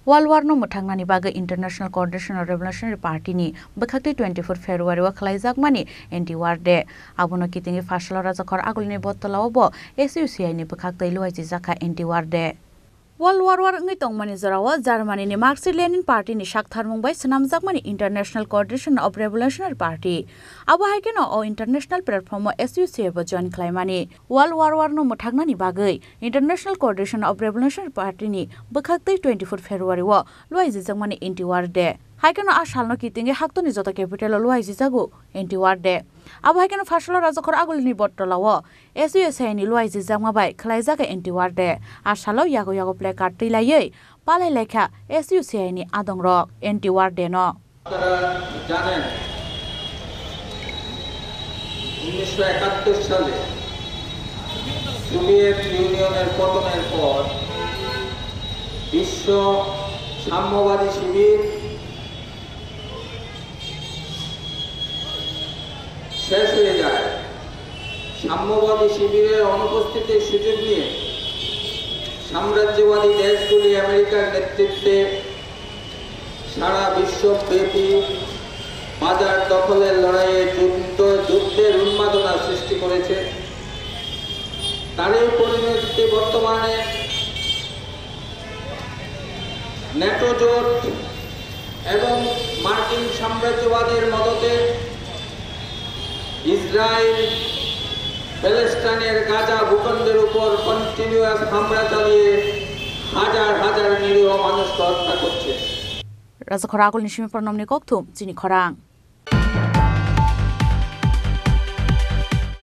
World War no mutangnani baga International Coordination of Revolutionary Party ni bekhakti 24 February wa khlaijak mani anti-war day abono kitingi fashalo rajakor agulni bottolaw bo SUCI ni bekhakti luaiji jaka anti-war day World War ngai tongmani jarawa Germany ni Marxist Lenin Party ni shaktharmung bai sanamjak mani International Coordination of Revolutionary Party abo haikeno o international platform SUCI bo join khlaimani World War no mutangnani bagai International Coordination of Revolutionary Party ni bekhakti 24 February wa luaiji jak mani anti-war day haikeno asalno kitingi haktoni jota capital luaiji jago anti-war day abo haikeno fashalo rajakor agulni bottolaw SUCI ni luaiji jakma bai khlaijaka anti-war day asalo yago placard tilayei palai lekha SUCI ni adongrok anti-war day no জানেন 1971 সালে Soviet ইউনিয়নের পতনের পর বিশ্ব সাম্যবাদী শিবির শেষ হয়ে যায় সাম্যবাদী শিবিরের অনুপস্থিতির সুযোগ নিয়ে সাম্রাজ্যবাদী দেশগুলি আমেরিকার নেতৃত্বে সারা বিশ্বব্যাপী বাজার দখলের লড়াইয়ে যুদ্ধের উন্মাদনা সৃষ্টি করেছে তারই পরিণতিতে বর্তমানে ন্যাটো জোট এবং মার্কিন সাম্রাজ্যবাদের মদতে ইসরায়েল প্যালেস্টাইনের গাজা ভূখণ্ডের উপর কন্টিনিউয়াস হামলা চালিয়ে হাজার হাজার নিরীহ মানুষকে হত্যা করছে Rajakor agulni shimi pranamni kokthum chini khorang